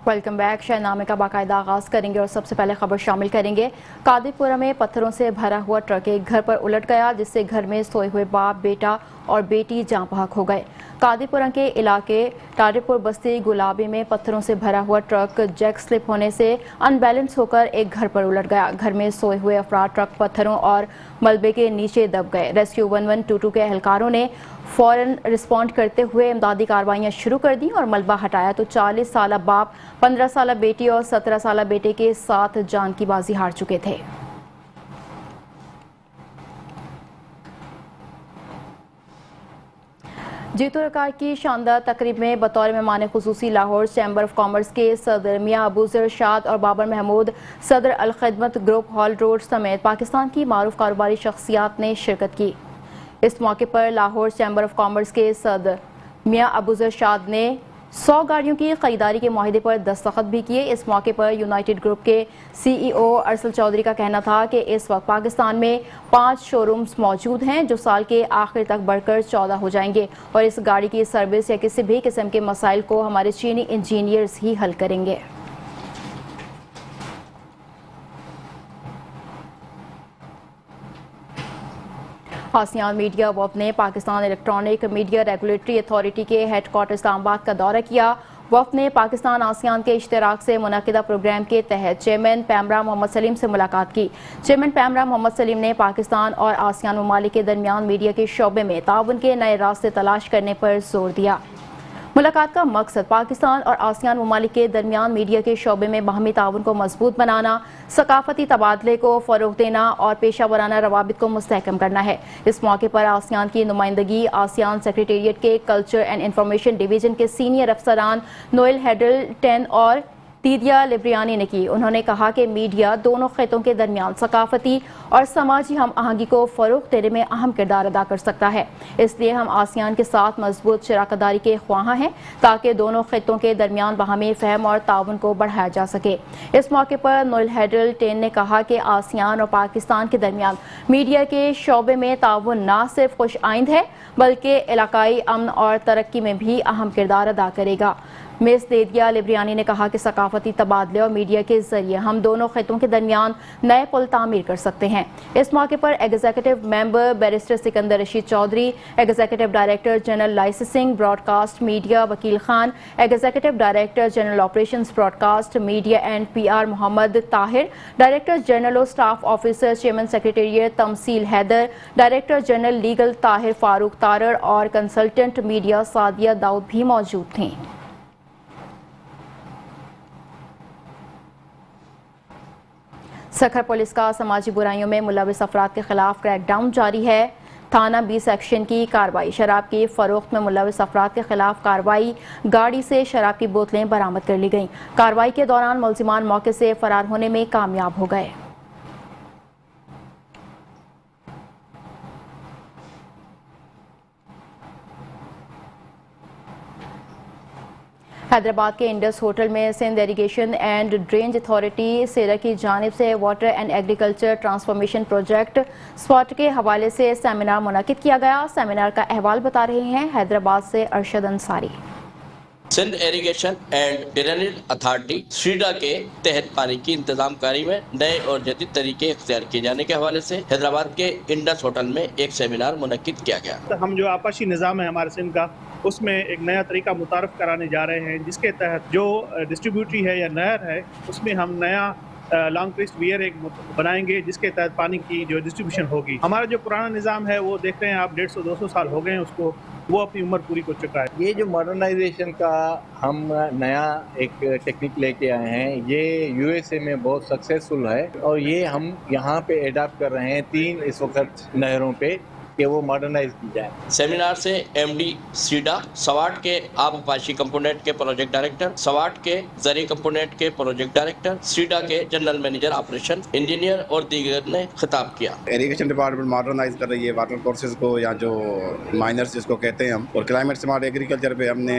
Welcome back. शहनामे का बाकायदा आगाज़ करेंगे और सबसे पहले खबर शामिल करेंगे। कादिरपुरा में पत्थरों से भरा हुआ ट्रक एक घर पर उलट गया, जिससे घर में सोए हुए बाप, बेटा और बेटी जाँ बहक हो गए। कादिरपुरा के इलाके टाडेपुर बस्ती गुलाबी में पत्थरों से भरा हुआ ट्रक जैक स्लिप होने से अनबैलेंस होकर एक घर पर उलट गया। घर में सोए हुए अफराद ट्रक पत्थरों और मलबे के नीचे दब गए। रेस्क्यू 1122 के एहलकारों ने फौरन रिस्पॉन्ड करते हुए इमदादी कार्रवाइयां शुरू कर दी और मलबा हटाया तो 40 साल बाप, 15 साल बेटी और 17 साल बेटे के साथ जान की बाजी हार चुके थे। जीतू रकार की शानदार तकरीब में बतौर मेहमान खुसूसी लाहौर चैम्बर ऑफ कॉमर्स के सदर मियां अबूजर इरशाद और बाबर महमूद, सदर अल खिदमत ग्रुप हॉल रोड समेत पाकिस्तान की मारूफ कारोबारी शख्सियात ने शिरकत की। इस मौके पर लाहौर चैम्बर ऑफ कॉमर्स के सदर मियां अबूजर इरशाद ने 100 गाड़ियों की खरीदारी के माहिदे पर दस्तखत भी किए। इस मौके पर यूनाइटेड ग्रुप के CEO अरसल चौधरी का कहना था कि इस वक्त पाकिस्तान में 5 शोरूम्स मौजूद हैं जो साल के आखिर तक बढ़कर 14 हो जाएंगे और इस गाड़ी की सर्विस या किसी भी किस्म के मसाइल को हमारे चीनी इंजीनियर्स ही हल करेंगे। आसियान मीडिया वफ़द ने Pakistan electronic media regulatory authority के हेडक्वार्टर इस्लामाबाद का दौरा किया। वफ़द ने पाकिस्तान आसियान के इश्तराक से मुनक़िदा प्रोग्राम के तहत चेयरमैन पैमरा मोहम्मद सलीम से मुलाकात की। चेयरमैन पैमरा मोहम्मद सलीम ने पाकिस्तान और आसियान ममालिक के दरमियान मीडिया के शोबे में ताउन के नए रास्ते तलाश करने पर जोर दिया। मुलाकात का मकसद पाकिस्तान और आसियान ममालिक के दरमियान मीडिया के शोबे में बाहमी ताउन को मजबूत बनाना, सकाफती तबादले को फ़रोग़ देना और पेशा वराना रवाबित को मुस्तहकम करना है। इस मौके पर आसियान की नुमाइंदगी आसियान सेक्रेटेरिएट के कल्चर एंड इंफॉर्मेशन डिवीज़न के सीनियर अफसरान नोएल हेडल्टन और तीदिया लिब्रियानी ने की। उन्होंने कहा कि मीडिया दोनों खितों के दरमियान सकाफती और समाजी हम आहंगी को फ़रोग़ देने में अहम किरदार अदा कर सकता है। इसलिए हम आसियान के साथ मजबूत शराकतदारी के ख्वाहां हैं ताकि दोनों खितों के दरमियान बाहमी फ़हम और ताउन को बढ़ाया जा सके। इस मौके पर नोएल हेडल्टन ने कहा कि आसियान और पाकिस्तान के दरमियान मीडिया के शोबे में ताउन न सिर्फ खुश आइंद है बल्कि इलाकाई अमन और तरक्की में भी अहम किरदार अदा करेगा। मिस तीदिया लिब्रियानी ने कहा कि सकाफती तबादले और मीडिया के जरिए हम दोनों खितों के दरमियान नए पुल तामीर कर सकते हैं। इस मौके पर executive member barrister Sikandar Rashid Chaudhry, executive director general licensing broadcast media Wakeel Khan, executive director general operations broadcast media and PR Mohammad Tahir, director general और staff officer chairman secretariat Tamseel Haider, director general legal Tahir Farooq Tarar और कंसल्टेंट मीडिया सादिया दाऊद भी मौजूद थीं। सखर पुलिस का समाजी बुराइयों में मुलविस अफराद के खिलाफ क्रैकडाउन जारी है। थाना B सेक्शन की कार्रवाई, शराब की फरोख्त में मुलविस अफराद के खिलाफ कार्रवाई, गाड़ी से शराब की बोतलें बरामद कर ली गईं। कार्रवाई के दौरान मुलजिमान मौके से फरार होने में कामयाब हो गए। हैदराबाद के इंडस होटल में Sindh irrigation and drainage authority सेरा की जानिब से water and agriculture transformation project SWAT के हवाले से सेमिनार मुनक़िद किया गया। सेमिनार का अहवाल बता रहे हैं हैदराबाद से Arshad Ansari. Sindh irrigation and drainage authority SIDA के तहत पानी की इंतजाम कारी में नए और जदीद तरीके इख्तियार किए जाने के हवाले से हैदराबाद के इंडस होटल में एक सेमिनार मुनक़िद किया गया। तो हम जो आपसी निज़ाम है हमारे सिंध का, उसमें एक नया तरीका मुतारफ़ कराने जा रहे हैं, जिसके तहत जो डिस्ट्रीब्यूटरी है या नहर है उसमें हम नया लॉन्ग ट्विस्ट वियर एक बनाएंगे, जिसके तहत पानी की जो डिस्ट्रीब्यूशन होगी। हमारा जो पुराना निज़ाम है वो देख रहे हैं आप 150-200 साल हो गए हैं उसको, वो अपनी उम्र पूरी कर चुका है। ये जो मॉडर्नाइजेशन का हम नया एक टेक्निक लेके आए हैं, ये USA में बहुत सक्सेसफुल है और ये हम यहाँ पे एडाप्ट कर रहे हैं 3 इस वक्त नहरों पे कि वो मॉडर्नाइज की जाए। सेमिनार से MD सीडा, SWAT के आबपाशी कंपोनेंट के प्रोजेक्ट डायरेक्टर, SWAT के जरी कंपोनेंट के प्रोजेक्ट डायरेक्टर, सीडा के जनरल मैनेजर ऑपरेशन इंजीनियर और दीगर ने खिताब किया। इरिगेशन डिपार्टमेंट मॉडर्नाइज कर रही है वाटर कोर्सेज को या जो माइनर्स जिसको कहते हैं हम, और क्लाइमेट स्मार्ट एग्रीकल्चर पे हमने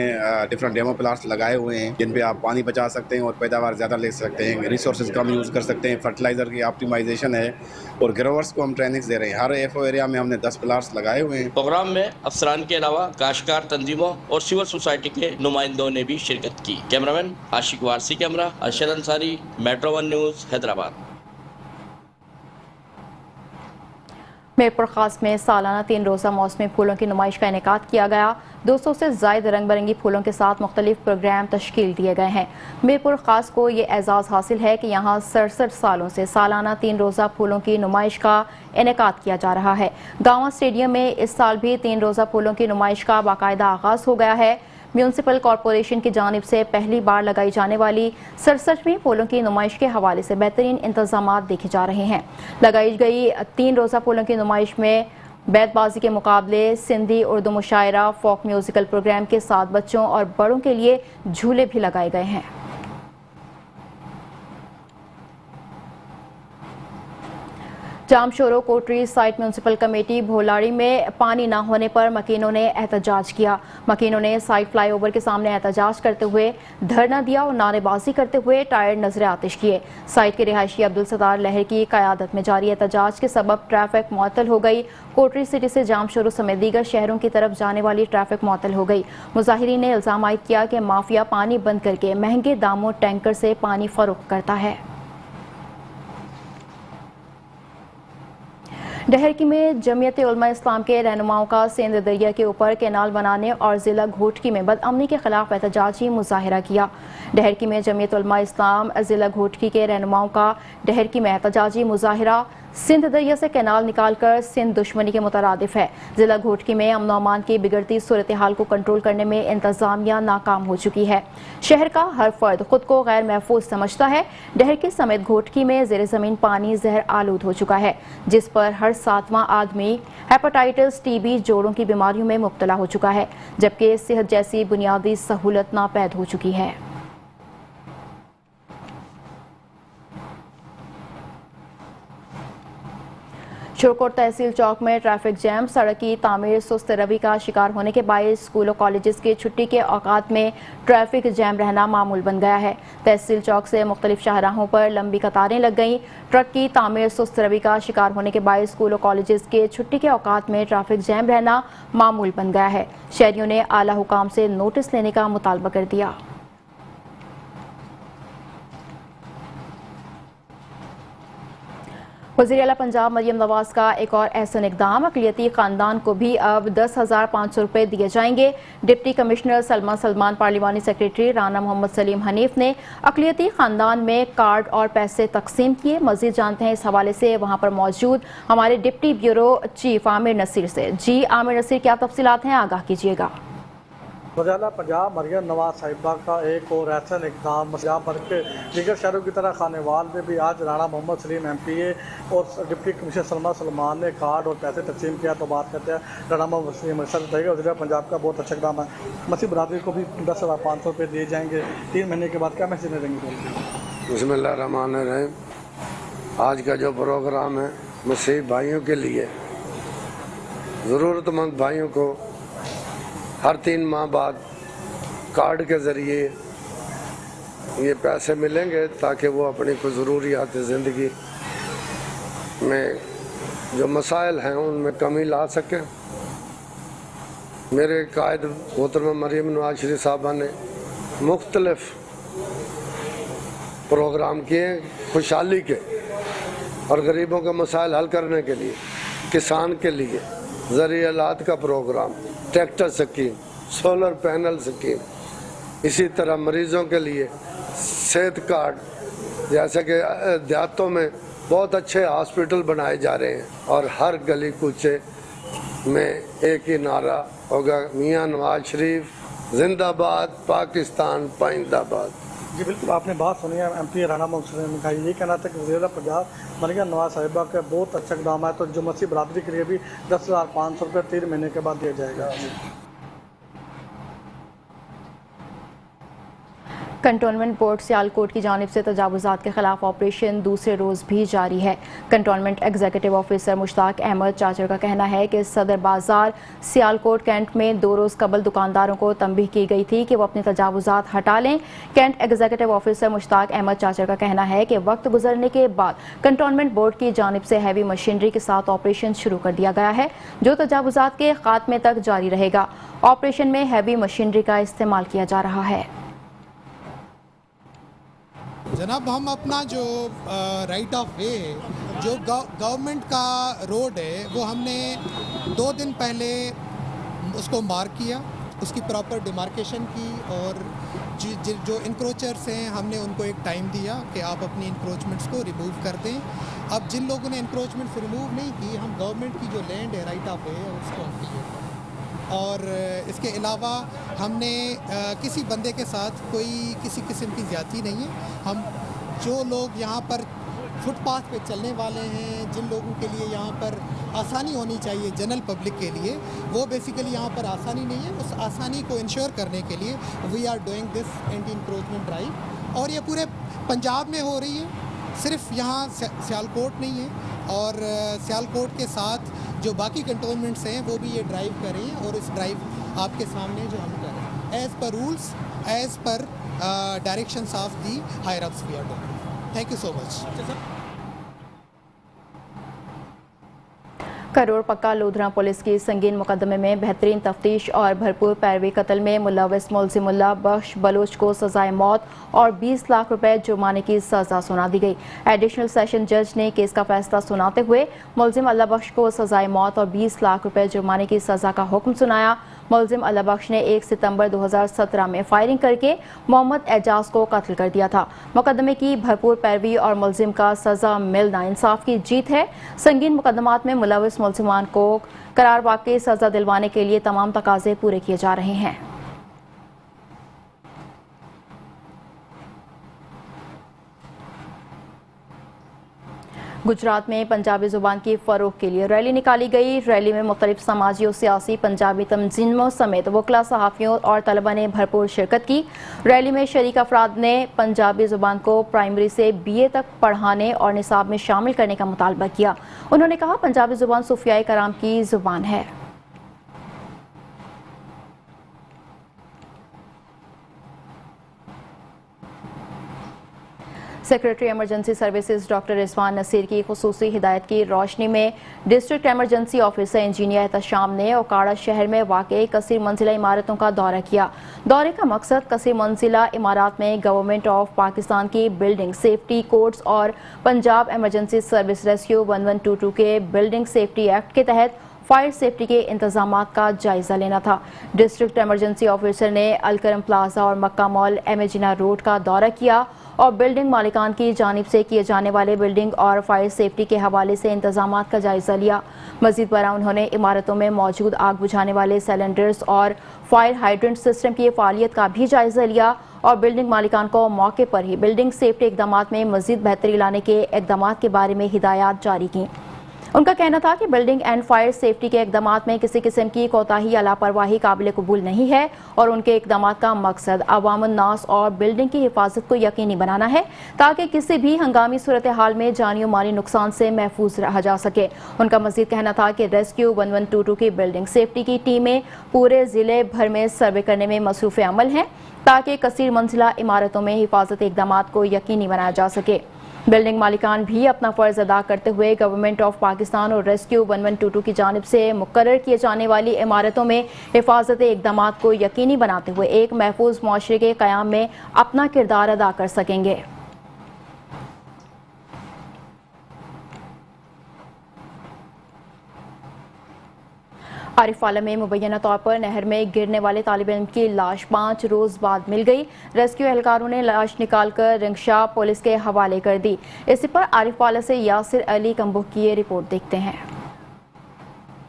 डिफरेंट डेमो प्लांट्स लगाए हुए हैं जिन पे आप पानी बचा सकते हैं और पैदावार ज़्यादा ले सकते हैं, रिसोर्सेज कम यूज़ कर सकते हैं, फर्टिलाइज़र की ऑप्टिमाइजेशन है और ग्रोवर्स को हम ट्रेनिंग्स दे रहे हैं। हर FO एरिया में हमने 10 प्लांट्स लगाए हुए हैं। प्रोग्राम में अफसरान के अलावा काश्तकार तंजीमों और सिविल सोसाइटी के नुमाइंदों ने भी शिरकत की। Cameraman Ashiq Warsi, camera Arshad Ansari, metro 1 news, Hyderabad. Mirpur Khas में सालाना 3 रोज़ा मौसमी फूलों की नुमाइश का इनेकाद किया गया। 200 से ज़ायद रंग बिरंगी फूलों के साथ मुख्तलिफ प्रोग्राम तश्कील दिए गए हैं। मीरपुर खास को ये एजाज़ हासिल है कि यहाँ 67 सालों से सालाना 3 रोज़ा फूलों की नुमाइश का इनेकाद किया जा रहा है। गाँव स्टेडियम में इस साल भी 3 रोज़ा फूलों की नुमाइश का बाकायदा आगाज़ हो गया है। म्यूनसिपल कॉरपोरेशन की जानिब से पहली बार लगाई जाने वाली 67वीं फूलों की नुमाइश के हवाले से बेहतरीन इंतजाम देखे जा रहे हैं। लगाई गई 3 रोज़ा फूलों की नुमाइश में बैतबाजी के मुकाबले, सिंधी उर्दू मुशायरा, फोक म्यूजिकल प्रोग्राम के साथ बच्चों और बड़ों के लिए झूले भी लगाए गए हैं। जामशोरो कोटरी साइट म्यूनसिपल कमेटी भोलाड़ी में पानी न होने पर मकीनों ने एहतजाज किया। मकीनों ने साइट फ्लाईओवर के सामने एहतजाज करते हुए धरना दिया और नारेबाजी करते हुए टायर नजर आतिश किए। साइट के रिहायशी अब्दुल सत्तार लहर की क़यादत में जारी एहतजाज के सबब ट्रैफिक मुअत्तल हो गई। कोटरी सिटी से जामशोरो समेत दीगर शहरों की तरफ जाने वाली ट्रैफिक मुअत्तल हो गई। मुजाहिरीन ने इल्ज़ाम आयद किया कि माफिया पानी बंद करके महंगे दामों टैंकर से पानी फरोख्त करता है। डहरकी में जमीयत उलमा इस्लाम के रहनुमाओं का सिंध दरिया के ऊपर कैनाल बनाने और ज़िला घोटकी में बदअमनी के खिलाफ एहतजाजी मुजाहिरा किया। डहरकी में जमीयत उलमा इस्लाम ज़िला घोटकी के रहनुमाओं का डहरकी में एहतजाजी मुजाहिरा सिंध दरिया से कैनाल निकालकर सिंध दुश्मनी के मुतरादिफ है। ज़िला घोटकी में अमन अमान की बिगड़ती सूरत हाल को कंट्रोल करने में इंतजामिया नाकाम हो चुकी है। शहर का हर फर्द खुद को गैर महफूज समझता है। डहरकी समेत घोटकी में ज़ेर ज़मीन पानी जहर आलूद हो चुका है, जिस पर हर 7वां आदमी हेपेटाइटिस, टीबी, जोड़ों की बीमारियों में मुब्तला हो चुका है, जबकि सेहत जैसी बुनियादी सहूलत नापैद हो चुकी है। शोरकोट तहसील चौक में ट्रैफिक जैम, सड़क की तामीर सुस्त रवि का शिकार होने के बायस स्कूल और कॉलेजेस के छुट्टी के औकात में ट्रैफिक जैम रहना मामूल बन गया है। तहसील चौक से मुख्तलिफ शाहराहों पर लंबी कतारें लग गईं। ट्रक की तामीर सुस्त रवि का शिकार होने के बायस स्कूल और कॉलेजेस के छुट्टी के औकात में ट्रैफिक जैम रहना मामूल बन गया है। शहरियों ने आला हुकाम से नोटिस लेने का मुतालबा कर दिया। वज़ीर आला पंजाब मरियम नवाज का एक और एहसन इक़दाम, अक़लियती ख़ानदान को भी अब 10,500 रुपये दिए जाएंगे। डिप्टी कमिश्नर सलमा सलमान, पार्लिमानी सेक्रेटरी राना मोहम्मद सलीम हनीफ ने अक़लियती ख़ानदान में कार्ड और पैसे तकसीम किए। मज़ीद जानते हैं इस हवाले से वहाँ पर मौजूद हमारे deputy bureau chief Aamir Naseer से। जी आमिर नसीर, क्या तफसीलात हैं, आगाह कीजिएगा। वज़ीर आला पंजाब मरियम नवाज साहिबा का एक और एहसन इक़दाम पंजाब भर के दीगर शहरों की तरह खानेवाल में भी आज राना मोहम्मद सलीम MPA और डिप्टी कमिश्नर सलमा सलमान ने कार्ड और पैसे तकसीम किया। तो बात करते हैं राना मोहम्मद सलीम बताइएगा, वज़ीर आला पंजाब का बहुत अच्छा इक़दाम है। मसीह बरादरी को भी 10,500 रुपये दिए जाएंगे 3 महीने के बाद, क्या मैसेज देंगे? बिस्मिल्लाहिर्रहमानिर्रहीम। आज का जो प्रोग्राम है मसीह भाइयों के लिए, ज़रूरतमंद भाइयों को हर 3 माह बाद कार्ड के ज़रिए ये पैसे मिलेंगे ताकि वो अपनी कुछ ज़रूरियात ज़िंदगी में जो मसाइल हैं उनमें कमी ला सकें। मेरे कायद मोहतरमा मरियम नवाज शरीफ साहबा ने मुख्तलिफ प्रोग्राम किए खुशहाली के और गरीबों के मसाइल हल करने के लिए। किसान के लिए ज़रियात का programme, tractor scheme, solar panel scheme, इसी तरह मरीज़ों के लिए सेहत कार्ड, जैसे कि देहातों में बहुत अच्छे हॉस्पिटल बनाए जा रहे हैं और हर गली कूचे में एक ही नारा होगा, मियाँ नवाज शरीफ जिंदाबाद, पाकिस्तान पाइंदाबाद। जी बिल्कुल, आपने बात सुनी है MPA राना मोहम्मद सलीम का। ये कहना था कि वज़ीर आला पंजाब मरियम नवाज साहिबा का बहुत अच्छा इक़दाम है, तो जो मसीह बरादरी के लिए भी 10,500 रुपये 3 महीने के बाद दिया जाएगा। کنٹونمنٹ بورڈ سیالکوٹ کی جانب سے تجاوزات کے خلاف آپریشن دوسرے روز بھی جاری ہے۔ کنٹونمنٹ ایگزیکٹو آفیسر مشتاق احمد چاچر کا کہنا ہے کہ صدر بازار سیالکوٹ کینٹ میں 2 روز قبل دکانداروں کو تنبیہ کی گئی تھی کہ وہ اپنے تجاوزات ہٹا لیں۔ کینٹ ایگزیکٹو آفیسر مشتاق احمد چاچر کا کہنا ہے کہ وقت گزرنے کے بعد کنٹونمنٹ بورڈ کی جانب سے ہیوی مشینری کے ساتھ آپریشن شروع کر دیا گیا ہے جو تجاوزات کے خاتمے تک جاری رہے گا۔ آپریشن میں ہیوی مشینری کا استعمال کیا جا رہا ہے۔ جناب ہم اپنا جو رائٹ آف وے جو گورنمنٹ کا روڈ ہے وہ ہم نے 2 دن پہلے اس کو مارک کیا، اس کی پراپر ڈیمارکیشن کی، اور جو انکروچرز ہیں ہم نے ان کو ایک ٹائم دیا کہ آپ اپنی انکروچمنٹس کو ریموو کر دیں۔ اب جن لوگوں نے انکروچمنٹس ریموو نہیں کی، ہم گورنمنٹ کی جو لینڈ ہے رائٹ آف وے اس کو ہم کلیئر کریں۔ اور اس کے علاوہ ہم نے کسی بندے کے ساتھ کوئی کسی قسم کی زیادتی نہیں ہے۔ ہم جو لوگ یہاں پر فٹ پاتھ پہ چلنے والے ہیں، جن لوگوں کے لیے یہاں پر آسانی ہونی چاہیے جنرل پبلک کے لیے، وہ بیسیکلی یہاں پر آسانی نہیں ہے۔ اس آسانی کو انشور کرنے کے لیے we are doing this anti encroachment drive, اور یہ پورے پنجاب میں ہو رہی ہے، صرف یہاں سیالکوٹ نہیں ہے، اور سیالکوٹ کے ساتھ جو باقی کنٹونمنٹس ہیں وہ بھی یہ ڈرائیو کریں، اور اس ڈرائیو آپ کے سامنے جو ہم کریں as per rules, as per directions of the higher ups we are doing. Thank you so much. Kahror Pakka Lodhran police کی سنگین مقدمے میں بہترین تفتیش اور بھرپور پیروی قتل میں ملوث ملزم اللہ بخش بلوچ کو سزائے موت اور 20 لاکھ روپے جرمانے کی سزا سنا دی گئی۔ ایڈیشنل سیشن جج نے کیس کا فیصلہ سناتے ہوئے ملزم اللہ بخش کو سزائے موت اور 20 لاکھ روپے جرمانے کی سزا کا حکم سنایا۔ ملزم اللہ بخش نے 1 ستمبر 2017 میں فائرنگ کر کے محمد اعجاز کو قتل کر دیا تھا۔ مقدمے کی بھرپور پیروی اور ملزم کا سزا ملنا انصاف کی جیت ہے۔ سنگین مقدمات میں ملوث ملزمان کو قرار واقعی سزا دلوانے کے لیے تمام تقاضے پورے کیے جا رہے ہیں۔ گجرات میں پنجابی زبان کی فروغ کے لیے ریلی نکالی گئی۔ ریلی میں مختلف سماجی اور سیاسی پنجابی تنظیموں سمیت وکلاء، صحافیوں اور طلباء نے بھرپور شرکت کی۔ ریلی میں شریک افراد نے پنجابی زبان کو پرائمری سے BA تک پڑھانے اور نصاب میں شامل کرنے کا مطالبہ کیا۔ انہوں نے کہا پنجابی زبان صوفیاء کرام کی زبان ہے۔ Secretary emergency services doctor Rizwan Naseer کی خصوصی ہدایت کی روشنی میں district emergency officer engineer Ehtisham نے اوکاڑا شہر میں واقع کثیر منزلہ عمارتوں کا دورہ کیا۔ دورے کا مقصد کثیر منزلہ عمارات میں گورنمنٹ آف پاکستان کی بلڈنگ سیفٹی کوڈز اور پنجاب ایمرجنسی سروس ریسکیو 1122 کے بلڈنگ سیفٹی ایکٹ کے تحت فائر سیفٹی کے انتظامات کا جائزہ لینا تھا۔ ڈسٹرکٹ ایمرجنسی آفیسر نے الکرم پلازا اور مکہ مال امیجنا روڈ کا دورہ کیا اور بلڈنگ مالکان کی جانب سے کیے جانے والے بلڈنگ اور فائر سیفٹی کے حوالے سے انتظامات کا جائزہ لیا۔ مزید برآں انہوں نے عمارتوں میں موجود آگ بجھانے والے سلنڈرز اور فائر ہائیڈرنٹ سسٹم کی فعالیت کا بھی جائزہ لیا اور بلڈنگ مالکان کو موقع پر ہی بلڈنگ سیفٹی اقدامات میں مزید بہتری لانے کے اقدامات کے بارے میں ہدایات جاری کیں۔ ان کا کہنا تھا کہ بلڈنگ اینڈ فائر سیفٹی کے اقدامات میں کسی قسم کی کوتاہی یا لاپرواہی قابل قبول نہیں ہے اور ان کے اقدامات کا مقصد عوام الناس اور بلڈنگ کی حفاظت کو یقینی بنانا ہے تاکہ کسی بھی ہنگامی صورتحال میں جانی و مالی نقصان سے محفوظ رہا جا سکے۔ ان کا مزید کہنا تھا کہ ریسکیو 1122 کی بلڈنگ سیفٹی کی ٹیمیں پورے ضلع بھر میں سروے کرنے میں مصروف عمل ہیں تاکہ کثیر منزلہ عمارتوں میں حفاظتی اقدامات کو یقینی بنایا جا سکے۔ بلڈنگ مالکان بھی اپنا فرض ادا کرتے ہوئے گورنمنٹ آف پاکستان اور ریسکیو 1122 کی جانب سے مقرر کیے جانے والی عمارتوں میں حفاظتی اقدامات کو یقینی بناتے ہوئے ایک محفوظ معاشرے کے قیام میں اپنا کردار ادا کر سکیں گے۔ عارف والہ میں مبینہ طور پر نہر میں گرنے والے طالب علم کی لاش 5 روز بعد مل گئی۔ ریسکیو اہلکاروں نے لاش نکال کر رنگشا پولیس کے حوالے کر دی۔ اسی پر عارف والہ سے یاسر علی کمبو کی یہ رپورٹ دیکھتے ہیں۔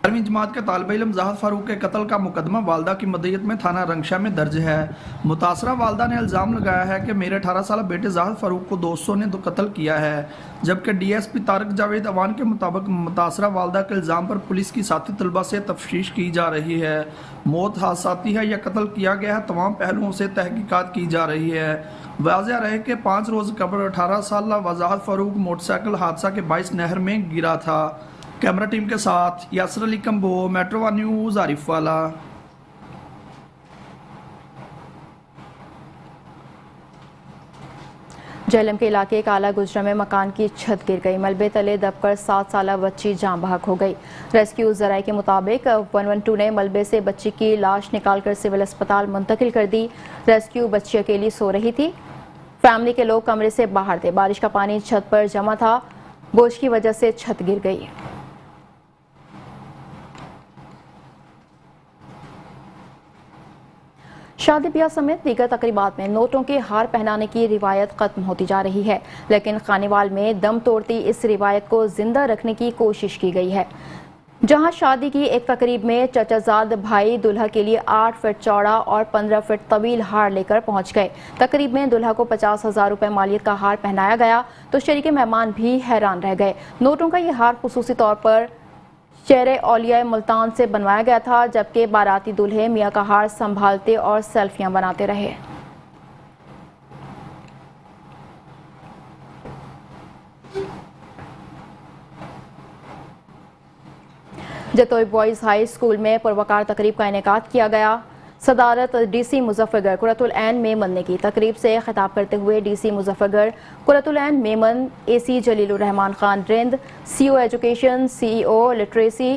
12ویں جماعت کے طالب علم زاہد فاروق کے قتل کا مقدمہ والدہ کی مدعیت میں تھانہ رنگشا میں درج ہے۔ متاثرہ والدہ نے الزام لگایا ہے کہ میرے 18 سالہ بیٹے زاہد فاروق کو دوستوں نے قتل کیا ہے، جبکہ DSP طارق جاوید اوان کے مطابق متاثرہ والدہ کے الزام پر پولیس کی ساتھی طلبہ سے تفتیش کی جا رہی ہے۔ موت حادثاتی ہے یا قتل کیا گیا ہے، تمام پہلوؤں سے تحقیقات کی جا رہی ہے۔ واضح رہے کہ 5 روز قبل 18 سالہ وضاحت فاروق موٹر سائیکل حادثہ کے باعث نہر میں گرا تھا۔ کیمرہ ٹیم کے ساتھ یاسر علی کمبو، میٹرو ون نیوز، عارف والا۔ جہلم کے علاقے کالا گجرا میں مکان کی چھت گر گئی، ملبے تلے دب کر 7 سالہ بچی جاں بحق ہو گئی۔ ریسکیو ذرائع کے مطابق 112 نے ملبے سے بچی کی لاش نکال کر سول اسپتال منتقل کر دی۔ ریسکیو بچی اکیلی سو رہی تھی، فیملی کے لوگ کمرے سے باہر تھے۔ بارش کا پانی چھت پر جمع تھا، بوجھ کی وجہ سے چھت گر گئی۔ شادی بیاہ سمیت دیگر تقریبات میں نوٹوں کے ہار پہنانے کی روایت ختم ہوتی جا رہی ہے، لیکن خانیوال میں دم توڑتی اس روایت کو زندہ رکھنے کی کوشش کی گئی ہے، جہاں شادی کی ایک تقریب میں چچا زاد بھائی دلہا کے لیے 8 فٹ چوڑا اور 15 فٹ طویل ہار لے کر پہنچ گئے۔ تقریب میں دلہا کو 50,000 روپے مالیت کا ہار پہنایا گیا تو شریک مہمان بھی حیران رہ گئے۔ نوٹوں کا یہ ہار خصوصی طور پر شہر اولیاء ملتان سے بنوایا گیا تھا، جبکہ باراتی دلہے میاں کا ہار سنبھالتے اور سیلفیاں بناتے رہے۔ جتوئی بوائز ہائی اسکول میں پروقار تقریب کا انعقاد کیا گیا۔ صدارت ڈی سی مظفر گڑھ قرۃ العین میمن نے کی۔ تقریب سے خطاب کرتے ہوئے ڈی سی مظفر گڑھ Qurat ul Ain Memon, A C Jalil ur Rehman Khan Rind, C O education, C E O literacy,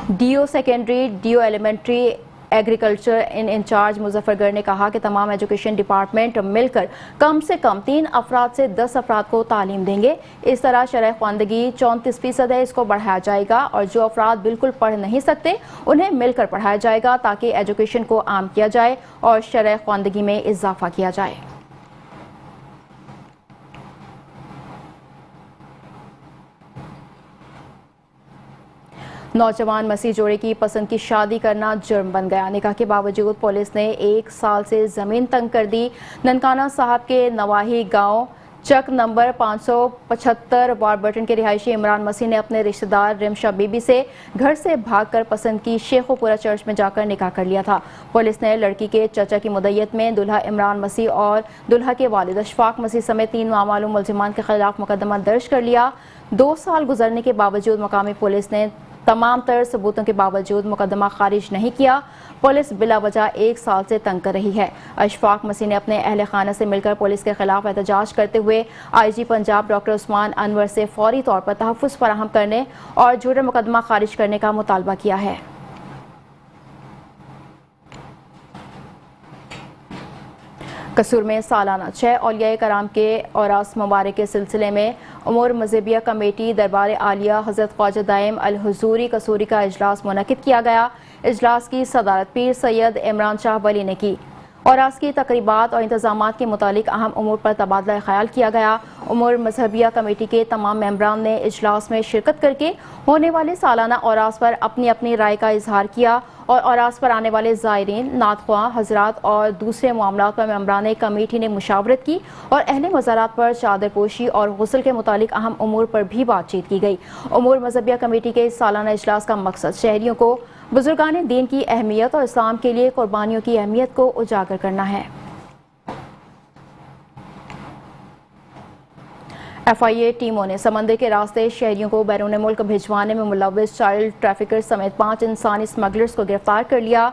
D O secondary, D O elementary agriculture incharge Muzaffargarh نے کہا کہ تمام ایجوکیشن ڈپارٹمنٹ مل کر کم سے کم 3 افراد سے 10 افراد کو تعلیم دیں گے۔ اس طرح شرح خواندگی 34% ہے، اس کو بڑھایا جائے گا اور جو افراد بالکل پڑھ نہیں سکتے انہیں مل کر پڑھایا جائے گا تاکہ ایجوکیشن کو عام کیا جائے اور شرح خواندگی میں اضافہ کیا جائے۔ نوجوان مسیح جوڑے کی پسند کی شادی کرنا جرم بن گیا، نکاح کے باوجود پولیس نے 1 سال سے زمین تنگ کر دی۔ ننکانہ صاحب کے نواحی گاؤں چک نمبر 575 واربرٹن کے رہائشی عمران مسیح نے اپنے رشتہ دار رمشا بی بی سے گھر سے بھاگ کر پسند کی شیخو پورہ چرچ میں جا کر نکاح کر لیا تھا۔ پولیس نے لڑکی کے چچا کی مدعیت میں دلہا عمران مسیح اور دلہا کے والد اشفاق مسیح سمیت 3 نامعلوم ملزمان کے خلاف مقدمہ درج کر لیا۔ 2 سال گزرنے کے باوجود مقامی پولیس نے تمام تر ثبوتوں کے باوجود مقدمہ خارج نہیں کیا۔ پولیس بلا وجہ 1 سال سے تنگ کر رہی ہے۔ اشفاق مسیح نے اپنے اہل خانہ سے مل کر پولیس کے خلاف احتجاج کرتے ہوئے آئی جی پنجاب ڈاکٹر عثمان انور سے فوری طور پر تحفظ فراہم کرنے اور جھوٹا مقدمہ خارج کرنے کا مطالبہ کیا ہے۔ قصور میں سالانہ 6 اولیاء کرام کے اوراس مبارک کے سلسلے میں امور مذہبیہ کمیٹی دربار عالیہ حضرت خواجہ دائم الحضوری قصوری کا اجلاس منعقد کیا گیا۔ اجلاس کی صدارت پیر سید عمران شاہ ولی نے کی۔ اوراس کی تقریبات اور انتظامات کے متعلق اہم امور پر تبادلہ خیال کیا گیا۔ امور مذہبیہ کمیٹی کے تمام ممبران نے اجلاس میں شرکت کر کے ہونے والے سالانہ اوراس پر اپنی اپنی رائے کا اظہار کیا اور اوراس پر آنے والے زائرین، نعت خواں حضرات اور دوسرے معاملات پر ممبران کمیٹی نے مشاورت کی اور اہل مزارات پر چادر پوشی اور غسل کے متعلق اہم امور پر بھی بات چیت کی گئی۔ امور مذہبیہ کمیٹی کے اس سالانہ اجلاس کا مقصد شہریوں کو بزرگان دین کی اہمیت اور اسلام کے لیے قربانیوں کی اہمیت کو اجاگر کرنا ہے۔ ایف آئی اے ٹیموں نے سمندر کے راستے شہریوں کو بیرون ملک بھجوانے میں ملوث چائلڈ ٹریفکر سمیت 5 انسانی اسمگلرز کو گرفتار کر لیا۔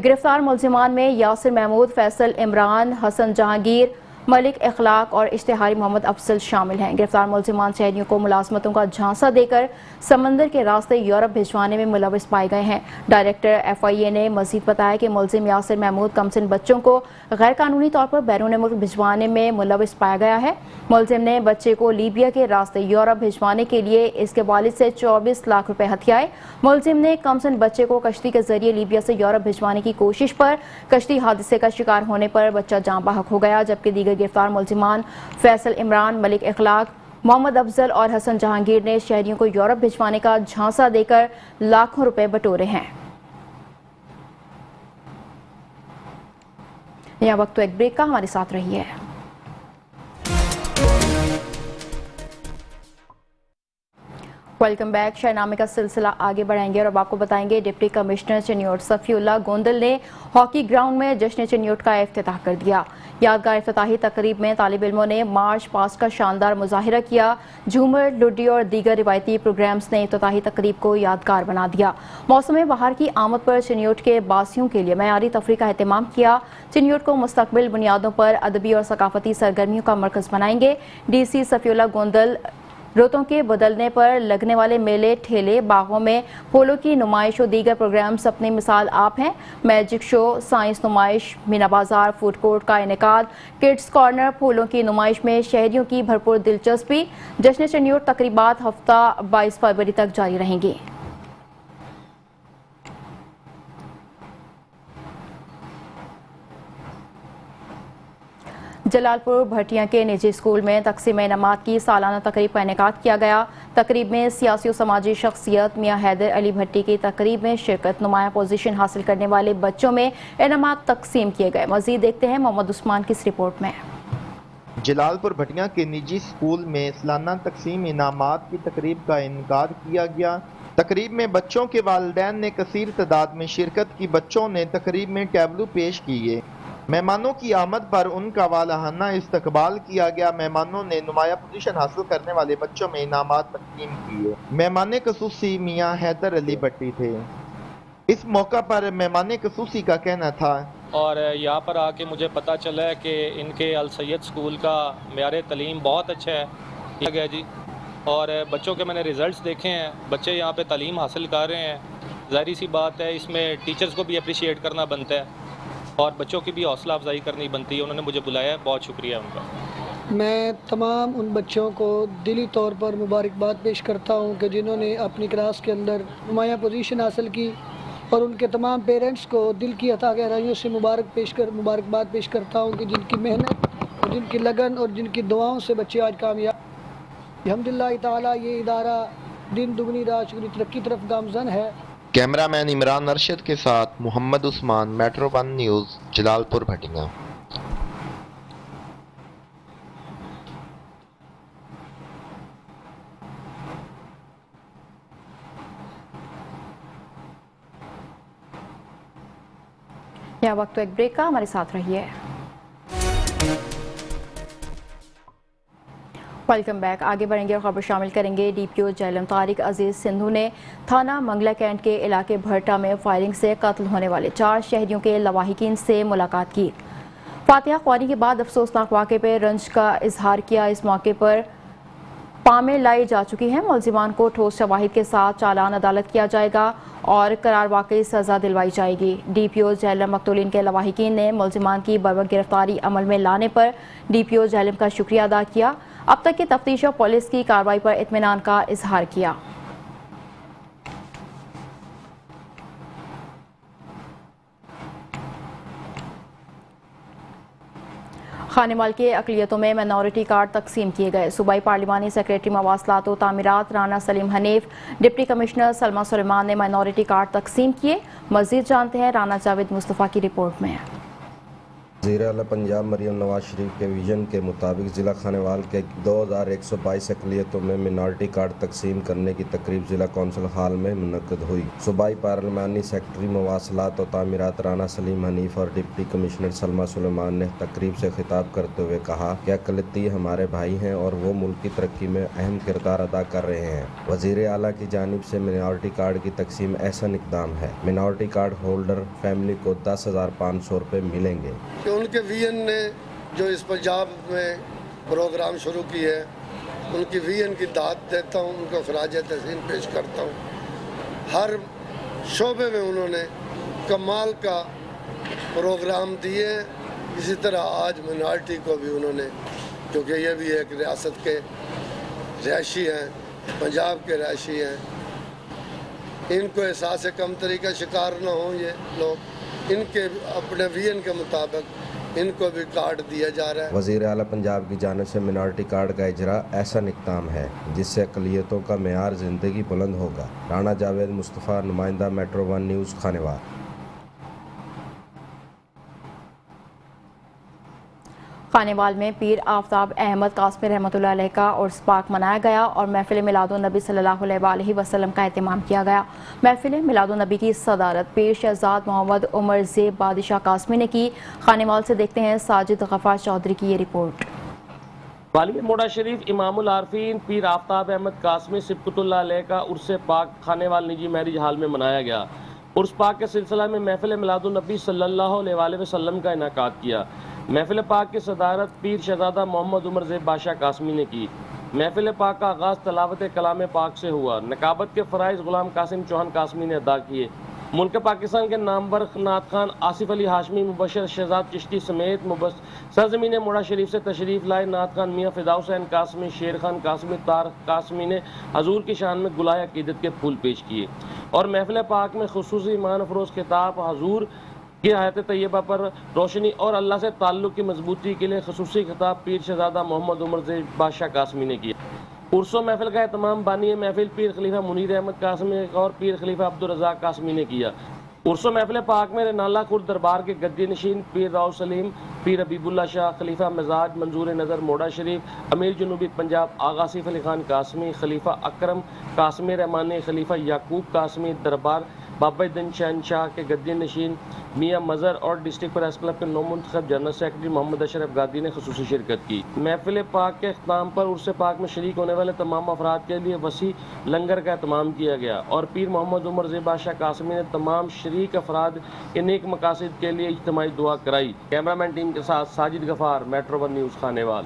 گرفتار ملزمان میں یاسر محمود، فیصل عمران، حسن جہانگیر، ملک اخلاق اور اشتہاری محمد افضل شامل ہیں۔ گرفتار ملزمان شہریوں کو ملازمتوں کا جھانسا دے کر سمندر کے راستے یورپ بھجوانے میں ملوث پائے گئے ہیں۔ ڈائریکٹر ایف آئی اے نے مزید بتایا کہ ملزم یاسر محمود کمسن بچوں کو غیر قانونی طور پر بیرون ملک بھجوانے میں ملوث پایا گیا ہے۔ ملزم نے بچے کو لیبیا کے راستے یورپ بھجوانے کے لیے اس کے والد سے 24 لاکھ روپے ہتھیائے۔ ملزم نے کمسن بچے کو کشتی کے ذریعے لیبیا سے یورپ بھجوانے کی کوشش پر کشتی حادثے کا شکار ہونے پر بچہ جاں بحق ہو گیا، جبکہ دیگر گرفتار ملزمان فیصل عمران، ملک اخلاق، محمد افضل اور حسن جہانگیر نے شہریوں کو یورپ بھجوانے کا جھانسا دے کر لاکھوں روپے بٹورے ہیں۔ یہاں وقت تو ایک بریک کا، ہمارے ساتھ رہیے۔ Welcome back. شہنامے کا سلسلہ آگے بڑھائیں گے اور اب آپ کو بتائیں گے ڈپٹی کمشنر چنیوٹ صفی اللہ گوندل نے ہاکی گراؤنڈ میں جشن چنیوٹ کا افتتاح کر دیا۔ यादगार इफ्तिताही तकरीब में तालिब इल्मों ने मार्च पास्ट का शानदार मुजाहिरा किया। झूमर, लुड्डी और दीगर रिवायती प्रोग्राम्स ने इफ्तिताही तकरीब को यादगार बना दिया। मौसम बहार की आमद पर चिन्योट के बासियों के लिए मयारी तफरीह का एहतमाम किया। चिन्योट को मुस्तकबिल बुनियादों पर अदबी और सकाफती सरगर्मियों का मरकज़ बनाएंगे। DC सफीउल्लाह गोंदल रुतों के बदलने पर लगने वाले मेले, ठेले, बागों में फूलों की नुमाइश और दीगर प्रोग्राम्स अपनी मिसाल आप हैं। मैजिक शो, साइंस नुमाइश, मीना बाजार, फूड कोर्ट का इनेकाद, किड्स कॉर्नर, फूलों की नुमाइश में शहरियों की भरपूर दिलचस्पी। जश्न चिन्योट तकरीबात हफ्ता 22 फरवरी तक जारी रहेंगी। जलालपुर भटिया के निजी स्कूल में तकसीम इनामात की सालाना तकरीब का इनेकाद किया गया। तकरीब में सियासी और समाजी शख्सियत मियां हैदर अली भट्टी की तकरीब में शिरकत। नुमाया पोजीशन हासिल करने वाले बच्चों में इनामात तकसीम किए गए। मजीद देखते हैं मोहम्मद उस्मान की इस रिपोर्ट में। जलालपुर भटिया के निजी स्कूल में सालाना तकसीम इनामात की तकरीब का इनेकाद किया गया। तकरीब में बच्चों के वालिदैन ने कसीर तादाद में शिरकत की। बच्चों ने तकरीब में टैबलू पेश किए। मेहमानों की आमद पर उनका वालाहाना इस्तकबाल किया गया। मेहमानों ने नुमाया पोजीशन हासिल करने वाले बच्चों में इनामात तकसीम किए। मेहमान खसूसी मियां हैदर अली भट्टी थे। इस मौका पर मेहमान खसूसी का कहना था, और यहाँ पर आके मुझे पता चला है कि इनके अल सैयद स्कूल का मेयार तलीम बहुत अच्छा है किया गया जी। और बच्चों के मैंने रिज़ल्ट्स देखे हैं, बच्चे यहाँ पे तालीम हासिल कर रहे हैं। ज़ाहिर सी बात है इसमें टीचर्स को भी अप्रिशिएट करना बनता है और बच्चों की भी हौसला अफजाई करनी बनती है। उन्होंने मुझे बुलाया है, बहुत शुक्रिया उनका। मैं तमाम उन बच्चों को दिली तौर पर मुबारकबाद पेश करता हूँ कि जिन्होंने अपनी क्लास के अंदर नुमाया पोजीशन हासिल की, और उनके तमाम पेरेंट्स को दिल की अता गहराइयों से मुबारकबाद पेश करता हूँ कि जिनकी मेहनत और जिनकी लगन और जिनकी दुआओं से बच्चे आज कामयाब। अल्हम्दुलिल्लाह ताला ये इदारा दिन दुगनी रात चौगुनी तरक्की तरफ गामजन है। कैमरामैन इमरान अरशद के साथ मोहम्मद उस्मान, मेट्रो 1 न्यूज़, जलालपुर भटिया। यह वक्त तो एक ब्रेक का, हमारे साथ रहिए। Welcome back. आगे बढ़ेंगे और खबर शामिल करेंगे। DPO जहलम तारिक अजीज सिंधु ने थाना मंगला कैंट के इलाके भरटा में फायरिंग से कत्ल होने वाले 4 शहरियों के लवाहिकीन से मुलाकात की। फातिहा ख्वानी के बाद अफसोसनाक वाक़े पर रंज का इजहार किया। इस मौके पर पामें लाई जा चुकी हैं। मुलजिमान को ठोस शवाहिद के साथ चालान अदालत किया जाएगा और करार वाकई सज़ा दिलवाई जाएगी। DPO जहलम मकतूलिन के लवाहिकीन ने मुलजिमान की बर्वक्त गिरफ्तारी अमल में लाने पर DPO जहलम का शुक्रिया अदा किया। अब तक की तफ्तीश और पुलिस की कार्रवाई पर इत्मीनान का इजहार किया। खानेवाल के अक़लियतों में माइनॉरिटी कार्ड तकसीम किए गए। सूबाई पार्लिमानी सेक्रेटरी मवासलात व तामीरात राना सलीम हनीफ, डिप्टी कमिश्नर सलमा सुलेमान ने माइनॉरिटी कार्ड तकसीम किए। मज़ीद जानते हैं राना जावेद मुस्तफ़ा की रिपोर्ट में। वज़ीर आला पंजाब मरियम नवाज शरीफ के विजन के मुताबिक ज़िला खानेवाल के 2122 अक़लियतों में मिनॉरिटी कार्ड तकसीम करने की तकरीब ज़िला कौंसिल हाल में मुनक़्क़द हुई। सूबाई पार्लिमानी सेक्रेटरी मवासलात और तामीरात राना सलीम हनीफ और डिप्टी कमिश्नर सलमा सुलेमान ने तकरीब से खिताब करते हुए कहा कि अक़लियती हमारे भाई हैं और वो मुल्क की तरक्की में अहम किरदार अदा कर रहे हैं। वज़ीर आला की जानिब से मिनॉरिटी कार्ड की तकसीम ऐसा इक़दाम है, मिनॉरिटी कार्ड होल्डर फैमिली को 10,500 रुपये मिलेंगे। उनके वीएन ने जो इस पंजाब में प्रोग्राम शुरू की है, उनकी वीएन की दाद देता हूँ, उनको खराज तहसीन पेश करता हूँ। हर शोबे में उन्होंने कमाल का प्रोग्राम दिए। इसी तरह आज मिनॉरिटी को भी उन्होंने, क्योंकि ये भी एक रियासत के रहायशी हैं, पंजाब के रहायशी हैं, इनको एहसास कमतरी का शिकार न हो ये लोग, इनके अपने वीएन के मुताबिक इनको भी कार्ड दिया जा रहा है। वज़ीर आला पंजाब की जानिब से मिनॉरिटी कार्ड का इजरा ऐसा इक़दाम है जिससे अक़लियतों का मेयार ज़िंदगी बुलंद होगा। राना जावेद मुस्तफ़ा, नुमाइंदा, मेट्रो 1 न्यूज़, खानेवाल। خانیوال میں پیر آفتاب احمد قاسمی رحمۃ اللہ علیہ کا عرس پاک منایا گیا اور محفل میلاد النبی صلی اللہ علیہ وآلہ وسلم کا اہتمام کیا گیا۔ محفل میلاد النبی کی صدارت پیر شہزاد محمد عمر زیب بادشاہ قاسمی نے کی۔ خانیوال سے دیکھتے ہیں ساجد غفار چودھری کی یہ رپورٹ۔ والی موڑا شریف امام العارفین پیر آفتاب احمد قاسمی سبکت اللہ علیہ کا عرس پاک خانیوال نجی میرج ہال میں منایا گیا۔ عرس پاک کے سلسلہ میں محفل میلاد النبی صلی اللہ علیہ وآلہ وسلم کا انعقاد کیا۔ محفل پاک کی صدارت پیر شہزادہ محمد عمر زیب بادشاہ قاسمی نے کی۔ محفل پاک کا آغاز تلاوت کلام پاک سے ہوا۔ نقابت کے فرائض غلام قاسم چوہان قاسمی نے ادا کیے۔ ملک پاکستان کے نامور نعت خان آصف علی ہاشمی مبشر شہزاد چشتی سمیت سرزمین موڑا شریف سے تشریف لائے نعت خان میاں فدا حسین قاسمی، شیر خان قاسمی، طارق قاسمی نے حضور کی شان میں گلائے عقیدت کے پھول پیش کیے اور محفل پاک میں خصوصی ایمان افروز خطاب حضور کی حیات طیبہ پر روشنی اور اللہ سے تعلق کی مضبوطی کے لیے خصوصی خطاب پیر شہزادہ محمد عمر زیب بادشاہ قاسمی نے کیا۔ عرس و محفل کا اہتمام بانی محفل پیر خلیفہ منیر احمد قاسمی اور پیر خلیفہ عبدالرزاق قاسمی نے کیا۔ عرس و محفل پاک میں رنالہ خورد دربار کے گدی نشین پیر راؤ سلیم، پیر حبیب اللہ شاہ، خلیفہ مزاج منظور نظر موڑا شریف، امیر جنوبی پنجاب آغا آصف علی خان قاسمی، خلیفہ اکرم قاسمی رحمانی، خلیفہ یعقوب قاسمی دربار بابا دن شہنشاہ کے گدی نشین میاں مظہر اور ڈسٹرکٹ پریس کلب کے نو منتخب جنرل سیکرٹری محمد اشرف گادی نے خصوصی شرکت کی۔ محفل پاک کے اختتام پر عرس پاک میں شریک ہونے والے تمام افراد کے لیے وسیع لنگر کا اہتمام کیا گیا اور پیر محمد عمر زیب بادشاہ قاسمی نے تمام شریک افراد کے نیک مقاصد کے لیے اجتماعی دعا کرائی۔ کیمرہ مین ٹیم کے ساتھ Sajid Ghaffar, metro 1 news Khanewal.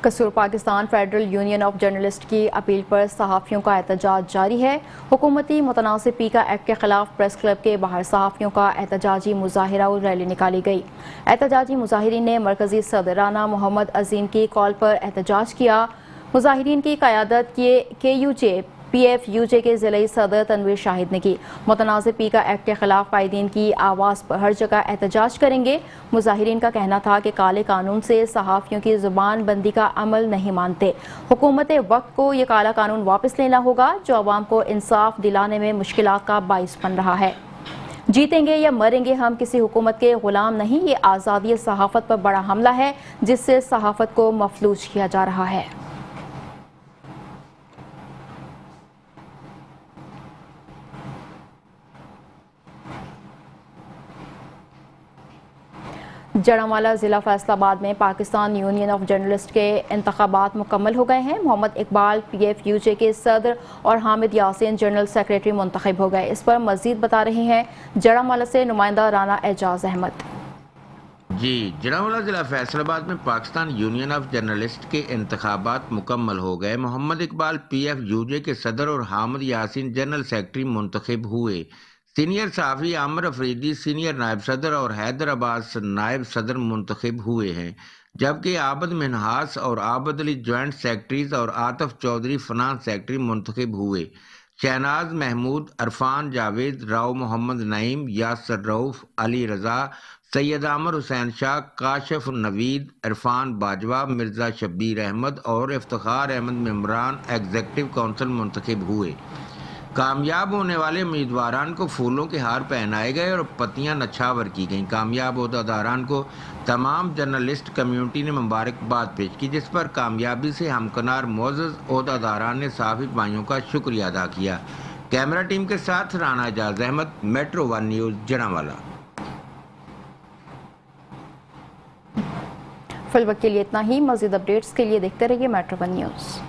Kasur Pakistan federal union of journalist کی اپیل پر صحافیوں کا احتجاج جاری ہے۔ حکومتی متنازع پیکا ایکٹ کے خلاف پریس کلب کے باہر صحافیوں کا احتجاجی مظاہرہ اور ریلی نکالی گئی۔ احتجاجی مظاہرین نے مرکزی صدر رانا محمد عظیم کی کال پر احتجاج کیا۔ مظاہرین کی قیادت پی ایف یو جے کے ضلعی صدر تنویر شاہد نے کی۔ متنازع پیکا ایکٹ کے خلاف قائدین کی آواز پر ہر جگہ احتجاج کریں گے۔ مظاہرین کا کہنا تھا کہ کالے قانون سے صحافیوں کی زبان بندی کا عمل نہیں مانتے۔ حکومت وقت کو یہ کالا قانون واپس لینا ہوگا جو عوام کو انصاف دلانے میں مشکلات کا باعث بن رہا ہے۔ جیتیں گے یا مریں گے، ہم کسی حکومت کے غلام نہیں۔ یہ آزادی صحافت پر بڑا حملہ ہے جس سے صحافت کو مفلوج کیا جا رہا ہے۔ جڑانوالا ضلع فیصل آباد میں پاکستان یونین آف جرنلسٹ کے انتخابات مکمل ہو گئے ہیں۔ محمد اقبال پی ایف یو جے کے صدر اور حامد یاسین جنرل سیکریٹری منتخب ہو گئے۔ اس پر مزید بتا رہے ہیں جڑانوالا سے نمائندہ رانا اعجاز احمد۔ جڑانوالا ضلع فیصل آباد میں پاکستان یونین آف جرنلسٹ کے انتخابات مکمل ہو گئے۔ محمد اقبال پی ایف یو جے کے صدر اور حامد یاسین جنرل سیکریٹری منتخب ہوئے۔ سینئر صحافی عامر افریدی سینئر نائب صدر اور حیدر عباس نائب صدر منتخب ہوئے ہیں، جبکہ عابد منہاس اور عابد علی جوائنٹ سیکرٹریز اور عاطف چودھری فنانس سیکرٹری منتخب ہوئے۔ شہناز محمود، عرفان جاوید، راؤ محمد نعیم، یاسر رؤف، علی رضا، سید عامر حسین شاہ، کاشف نوید، عرفان باجوہ، مرزا شبیر احمد اور افتخار احمد ممبران ایگزیکٹو کونسل منتخب ہوئے۔ کامیاب ہونے والے امیدواران کو پھولوں کے ہار پہنائے گئے اور پتیاں نچھاور کی گئیں۔ کامیاب عہدیداران کو تمام جرنلسٹ کمیونٹی نے مبارکباد پیش کی، جس پر کامیابی سے ہمکنار معزز عہدیداران نے صحافی بھائیوں کا شکریہ ادا کیا۔ کیمرہ ٹیم کے ساتھ رانا اعجاز احمد، میٹرو 1 نیوز جڑانوالا۔ فی الوقت کے لیے اتنا ہی۔ مزید اپڈیٹس کے لیے دیکھتے رہیے میٹرو 1 نیوز۔